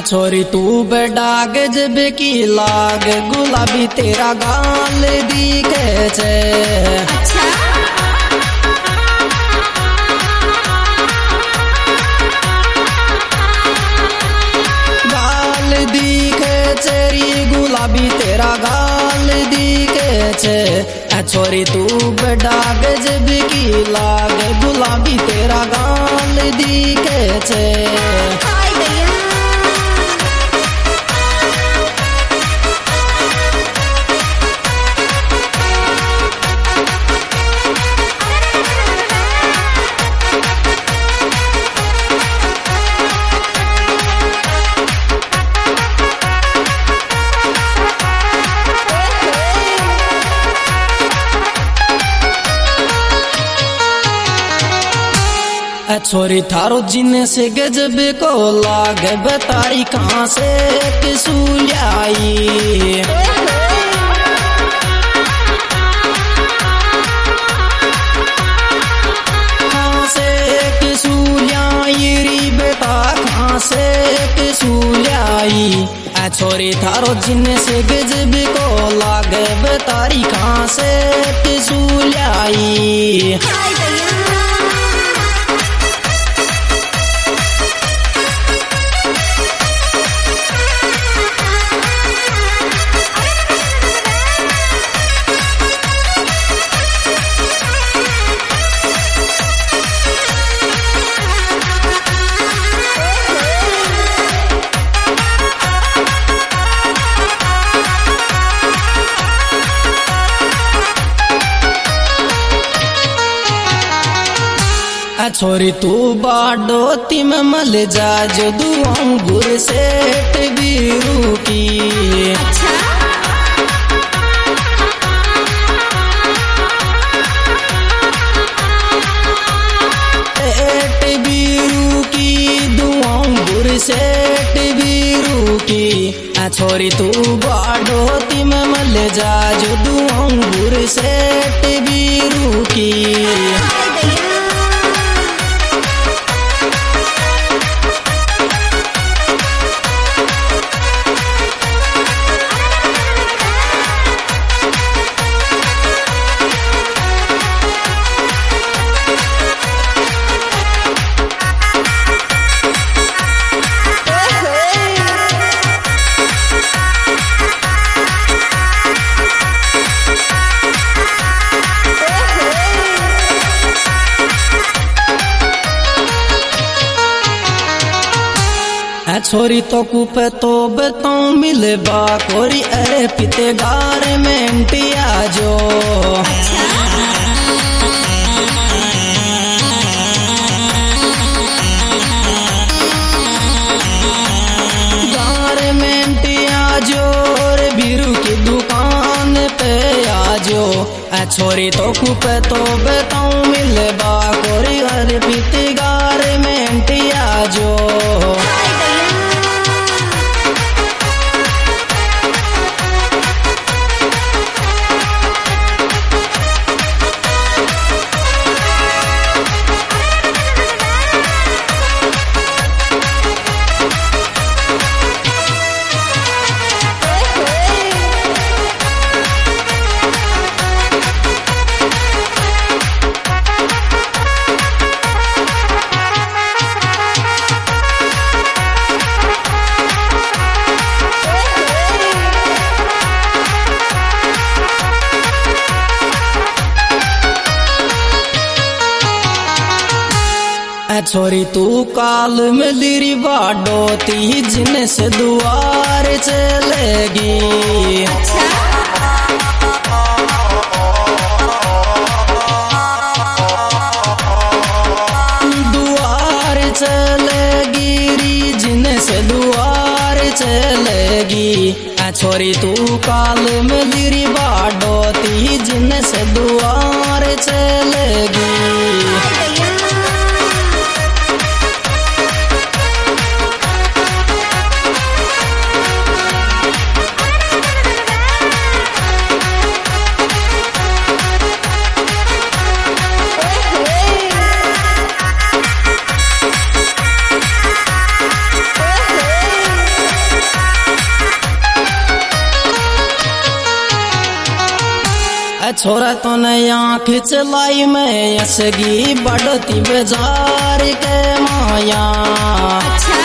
छोरी तू बेडाग जब की लाग गुलाबी तेरा गाल दिखे छे। अच्छा गाल दिखे चेरी गुलाबी तेरा गाल दिखे छे। छोरी तू बेडाग जब की लाग गुलाबी तेरा गाल दिखे छे। हाय भैया छोरी थारो जिन से गजब को लाग बताई कहाँ से किसूलियाई। कहाँ से किसूलियाई री बेटा कहाँ से किसूलियाई। छोरी थारो जिन से गजब को लाग बताई कहाँ से किसूलियाई। हाय भैया छोरी तू बाडोती में मल जा जो दुआऊं गुर सेठ बीरू की। अच्छा सेठ बीरू की दुआऊं गुर सेठ बीरू की। छोरी तू बाडोती में मल जा जो दुआऊं गुर सेठ बीरू की। हाय भैया छोरी तो कुपे तो बताऊं मिले बा कोरी अरे पिते गार में इंटिया जो। गार में इंटिया जो रे बीरू की दुकान पे आजो। छोरी तो कुपे तो बताऊं मिले बा कोरी अरे पिते गार में इंटिया जो। छोरी तू काल में लिरी बाडोती जिन से दुआर चलेगी। दुआर चलेगी री जिन से दुआर चलेगी। छोरी तू काल में लिरी बाडोती जिन से दुआर चलेगी। छोरा तो ने आँख चलाई में यसगी बढ़ती बाजार के माया। अच्छा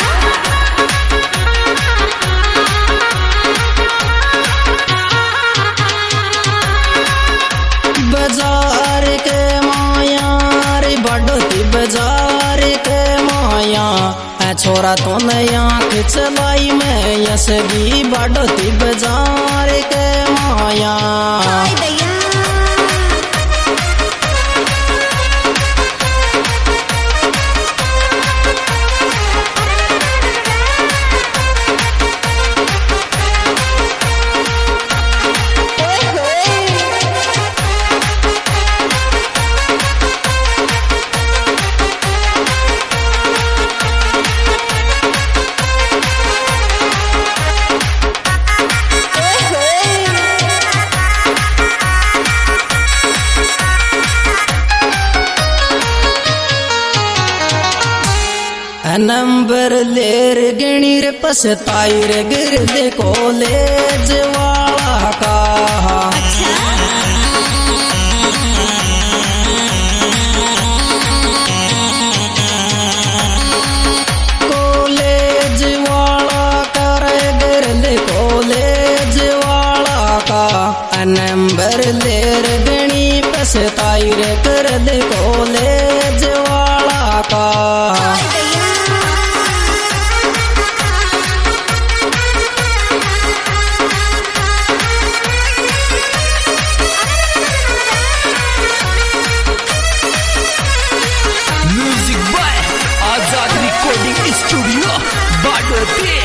बाजार के माया रे बढ़ती बाजार के माया। छोरा तो ने आँख चलाई में यसगी बढ़ती बाजार के माया। हाय दैया नंबर लेर गणीर पछताई रे गिर दे कॉलेज वाला का। कॉलेज वाला कर गिर दे कॉलेज वाला का। नंबर लेर गणी पछताई रे कर दे कॉलेज वाला का। स्टूडियो बाडोती।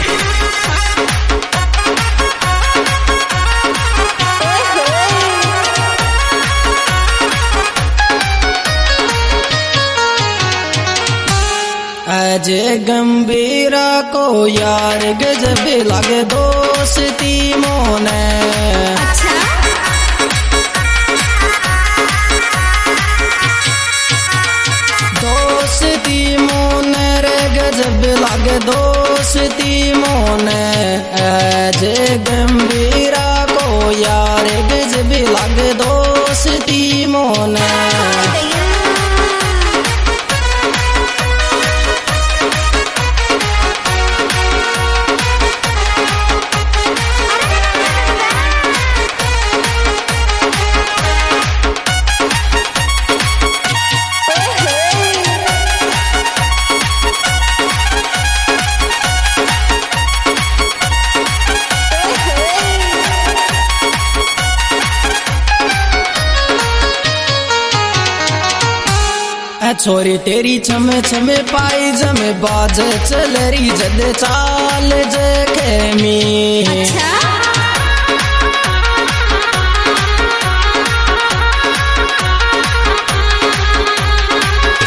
अजय गंभीरा को यार गजब लगे दोस्ती मोने। अच्छा दोस्ती मोने रे गजब लगे दोस्ती मोने। अजय गंभीरा को यार गजब लगे दोस्ती मोने। छोरी तेरी छमे छमे पाई जमे बाज चल रही जद चाल जखेमी। अच्छा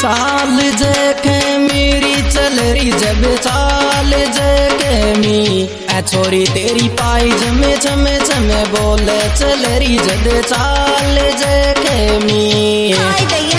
चाल जखे मेरी चल रही जब चाल जखेमी। छोरी तेरी पाई जमे छमे छमे बोले चल रही जद चाल जखेमी। हाय दैया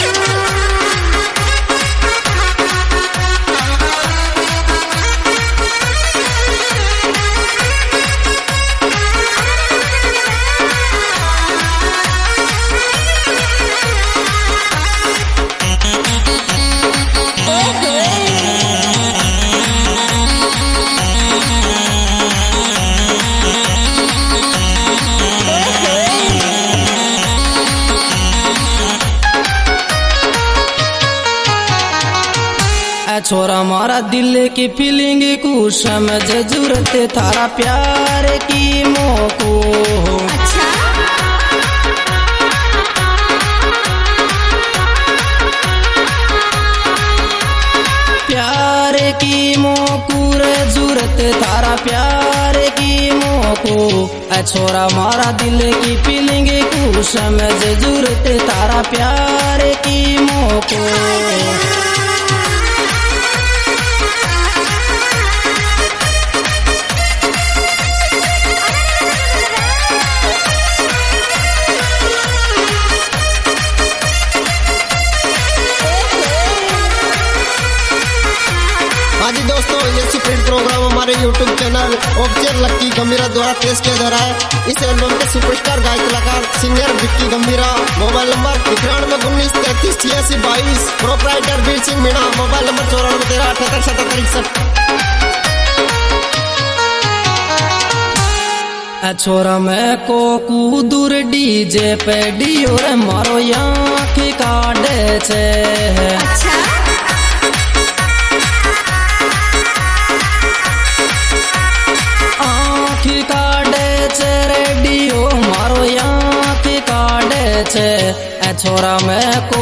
छोरा मारा दिल की फीलिंग को समझ जरूरत थारा प्यार की मोको। अच्छा प्यार की मोको रे जरूरत थारा प्यार की मोको। छोरा मारा दिल की फीलिंग को समझ जरूरत थारा प्यार की मोको। हाँ जी दोस्तों, ये सुप्रीम प्रोग्राम हमारे हमारे YouTube चैनल ऑफिशियल लक्की गंभीरा द्वारा पेश किया जा रहा है। इस एल्बम के सुपरस्टार गायक कलाकार singer Vicky Gambhira. Mobile number 9119338622। Proprietor Veer Singh Meena. Mobile number 9413787761। छोरा मैं को कूदूर डीजे पे डियोर मारो आँखी काटे छे। अच्छा आँखी काटे छे रेडियो मारो आँखी काटे छे। छोरा मैं को